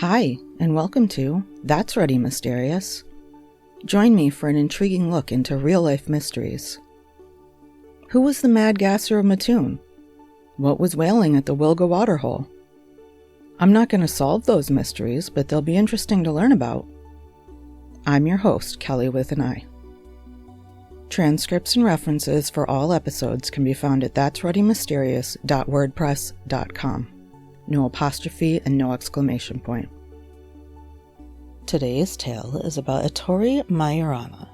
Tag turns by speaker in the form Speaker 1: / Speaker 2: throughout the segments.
Speaker 1: Hi, and welcome to That's Ready Mysterious. Join me for an intriguing look into real-life mysteries. Who was the mad gasser of Mattoon? What was whaling at the Wilga waterhole? I'm not going to solve those mysteries, but they'll be interesting to learn about. I'm your host, Kelly with an I. Transcripts and references for all episodes can be found at that'sreadymysterious.wordpress.com. No apostrophe and no exclamation point. Today's tale is about Ettore Majorana.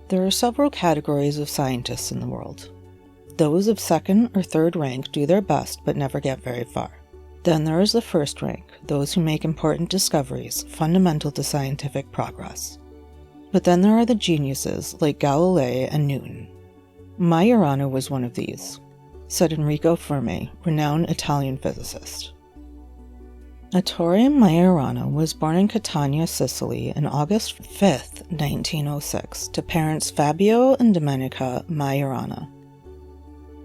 Speaker 1: There are several categories of scientists in the world. Those of second or third rank do their best but never get very far. Then there is the first rank, those who make important discoveries fundamental to scientific progress. But then there are the geniuses like Galilei and Newton. Majorana was one of these, said Enrico Fermi, renowned Italian physicist. Ettore Majorana was born in Catania, Sicily on August 5, 1906, to parents Fabio and Domenica Majorana.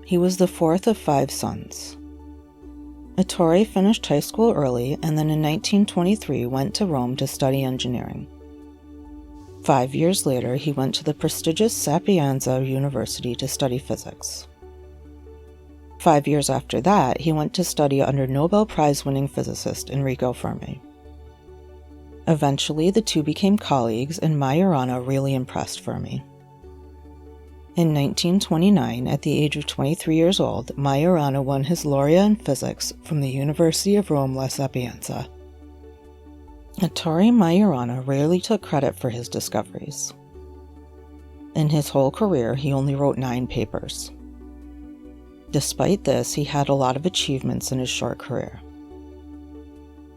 Speaker 1: He was the fourth of 5 sons. Ettore finished high school early and then in 1923 went to Rome to study engineering. 5 years later, he went to the prestigious Sapienza University to study physics. 5 years after that, he went to study under Nobel Prize-winning physicist Enrico Fermi. Eventually, the two became colleagues, and Majorana really impressed Fermi. In 1929, at the age of 23 years old, Majorana won his laurea in physics from the University of Rome La Sapienza. Ettore Majorana rarely took credit for his discoveries. In his whole career, he only wrote 9 papers. Despite this, he had a lot of achievements in his short career.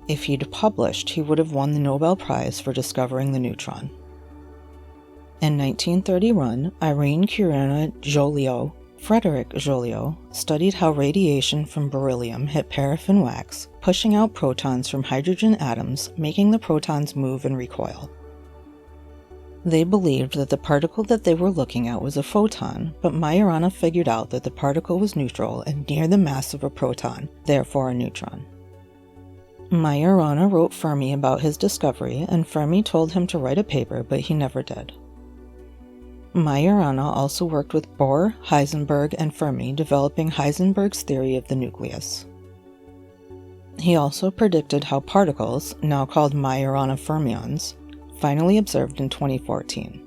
Speaker 1: If he'd published, he would have won the Nobel Prize for discovering the neutron. In 1931, Irene Curina Joliot, Frederic Joliot, studied how radiation from beryllium hit paraffin wax, pushing out protons from hydrogen atoms, making the protons move and recoil. They believed that the particle that they were looking at was a photon, but Majorana figured out that the particle was neutral and near the mass of a proton, therefore a neutron. Majorana wrote Fermi about his discovery, and Fermi told him to write a paper, but he never did. Majorana also worked with Bohr, Heisenberg, and Fermi, developing Heisenberg's theory of the nucleus. He also predicted how particles, now called Majorana fermions, finally observed in 2014.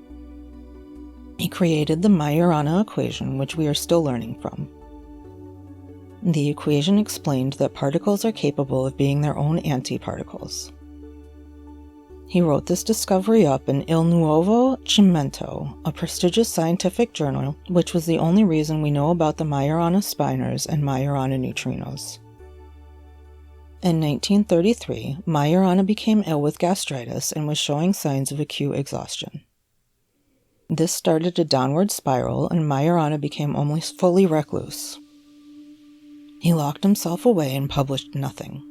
Speaker 1: He created the Majorana equation, which we are still learning from. The equation explained that particles are capable of being their own antiparticles. He wrote this discovery up in Il Nuovo Cimento, a prestigious scientific journal, which was the only reason we know about the Majorana spinors and Majorana neutrinos. In 1933, Majorana became ill with gastritis and was showing signs of acute exhaustion. This started a downward spiral, and Majorana became almost fully recluse. He locked himself away and published nothing.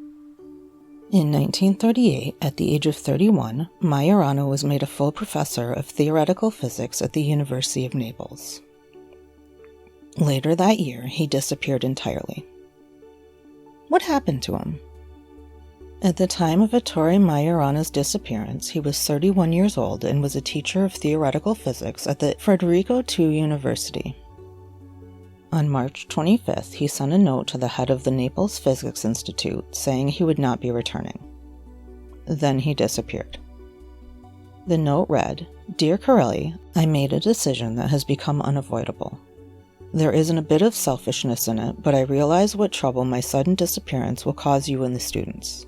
Speaker 1: In 1938, at the age of 31, Majorana was made a full professor of theoretical physics at the University of Naples. Later that year, he disappeared entirely. What happened to him? At the time of Ettore Majorana's disappearance, he was 31 years old and was a teacher of theoretical physics at the Federico II University. On March 25th, he sent a note to the head of the Naples Physics Institute saying he would not be returning. Then he disappeared. The note read, "Dear Corelli, I made a decision that has become unavoidable. There isn't a bit of selfishness in it, but I realize what trouble my sudden disappearance will cause you and the students.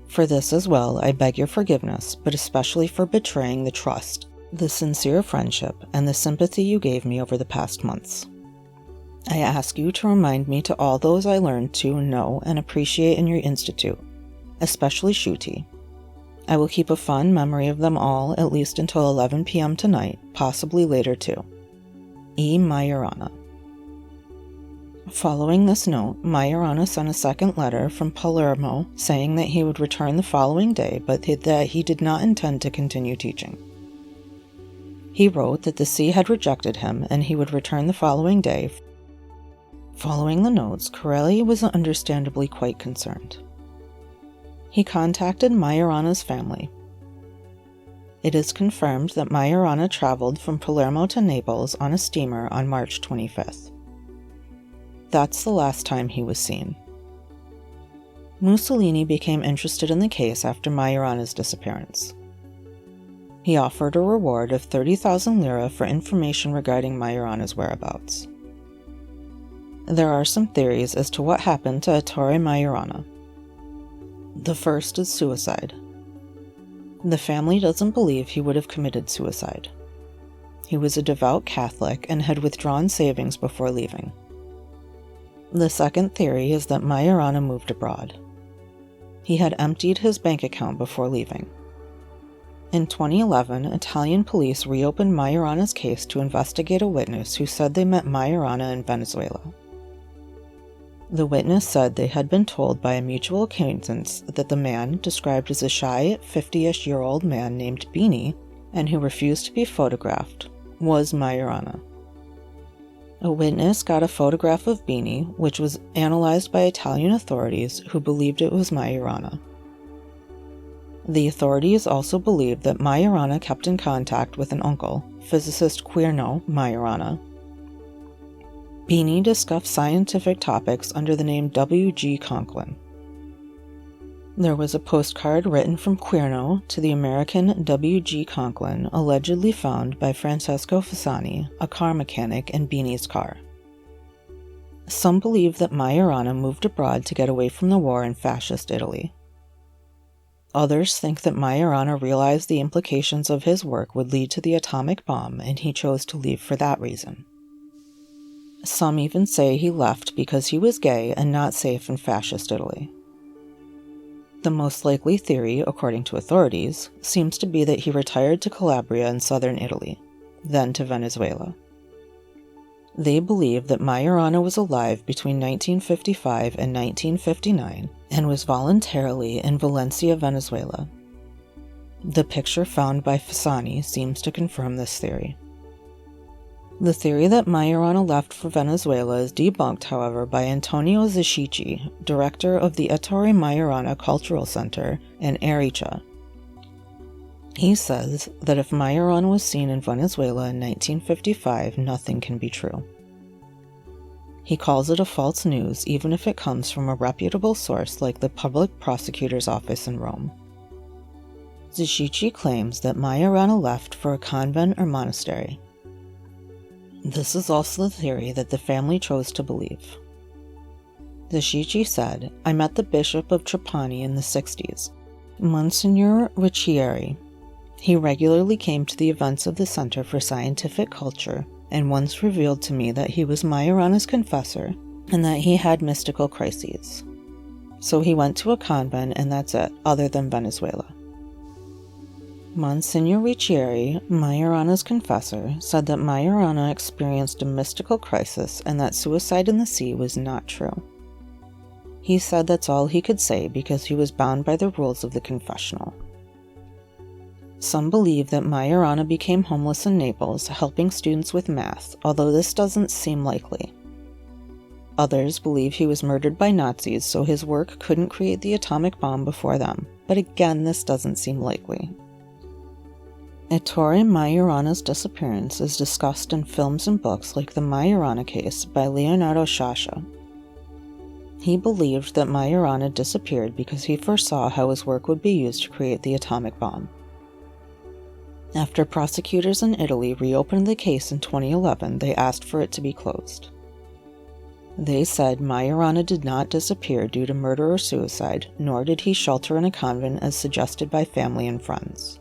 Speaker 1: For this as well, I beg your forgiveness, but especially for betraying the trust, the sincere friendship, and the sympathy you gave me over the past months. I ask you to remind me to all those I learned to know and appreciate in your institute, especially Shuti. I will keep a fond memory of them all at least until 11 p.m. tonight, possibly later too. E. Majorana." Following this note, Majorana sent a second letter from Palermo saying that he would return the following day, but that he did not intend to continue teaching. He wrote that the sea had rejected him and he would return the following day. Following the notes, Corelli was understandably quite concerned. He contacted Majorana's family. It is confirmed that Majorana traveled from Palermo to Naples on a steamer on March 25th. That's the last time he was seen. Mussolini became interested in the case after Majorana's disappearance. He offered a reward of 30,000 lira for information regarding Majorana's whereabouts. There are some theories as to what happened to Ettore Majorana. The first is suicide. The family doesn't believe he would have committed suicide. He was a devout Catholic and had withdrawn savings before leaving. The second theory is that Majorana moved abroad. He had emptied his bank account before leaving. In 2011, Italian police reopened Majorana's case to investigate a witness who said they met Majorana in Venezuela. The witness said they had been told by a mutual acquaintance that the man, described as a shy, 50-ish-year-old man named Bini, and who refused to be photographed, was Majorana. A witness got a photograph of Bini, which was analyzed by Italian authorities who believed it was Majorana. The authorities also believed that Majorana kept in contact with an uncle, physicist Quirino Majorana. Bini discussed scientific topics under the name W.G. Conklin. There was a postcard written from Quirino to the American W.G. Conklin allegedly found by Francesco Fasani, a car mechanic, in Bini's car. Some believe that Majorana moved abroad to get away from the war in fascist Italy. Others think that Majorana realized the implications of his work would lead to the atomic bomb and he chose to leave for that reason. Some even say he left because he was gay and not safe in fascist Italy. The most likely theory, according to authorities, seems to be that he retired to Calabria in southern Italy, then to Venezuela. They believe that Majorana was alive between 1955 and 1959 and was voluntarily in Valencia, Venezuela. The picture found by Fasani seems to confirm this theory. The theory that Majorana left for Venezuela is debunked, however, by Antonio Ziscici, director of the Ettore Majorana Cultural Center in Arica. He says that if Majorana was seen in Venezuela in 1955, nothing can be true. He calls it a false news even if it comes from a reputable source like the Public Prosecutor's Office in Rome. Ziscici claims that Majorana left for a convent or monastery. This is also the theory that the family chose to believe. Ziscici said, "I met the Bishop of Trapani in the 60s, Monsignor Riccieri. He regularly came to the events of the Center for Scientific Culture and once revealed to me that he was Majorana's confessor and that he had mystical crises. So he went to a convent and that's it, other than Venezuela." Monsignor Riccieri, Majorana's confessor, said that Majorana experienced a mystical crisis and that suicide in the sea was not true. He said that's all he could say because he was bound by the rules of the confessional. Some believe that Majorana became homeless in Naples, helping students with math, although this doesn't seem likely. Others believe he was murdered by Nazis, so his work couldn't create the atomic bomb before them, but again, this doesn't seem likely. Ettore Majorana's disappearance is discussed in films and books like The Majorana Case by Leonardo Sciascia. He believed that Majorana disappeared because he foresaw how his work would be used to create the atomic bomb. After prosecutors in Italy reopened the case in 2011, they asked for it to be closed. They said Majorana did not disappear due to murder or suicide, nor did he shelter in a convent as suggested by family and friends.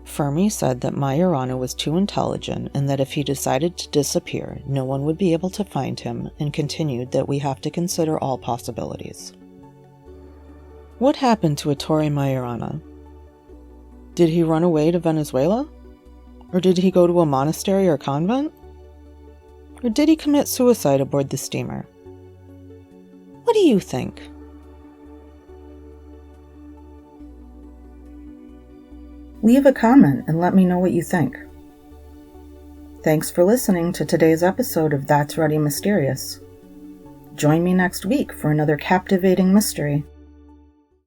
Speaker 1: Fermi said that Majorana was too intelligent and that if he decided to disappear, no one would be able to find him, and continued that we have to consider all possibilities. What happened to Ettore Majorana? Did he run away to Venezuela? Or did he go to a monastery or convent? Or did he commit suicide aboard the steamer? What do you think? Leave a comment and let me know what you think. Thanks for listening to today's episode of That's Ready Mysterious. Join me next week for another captivating mystery.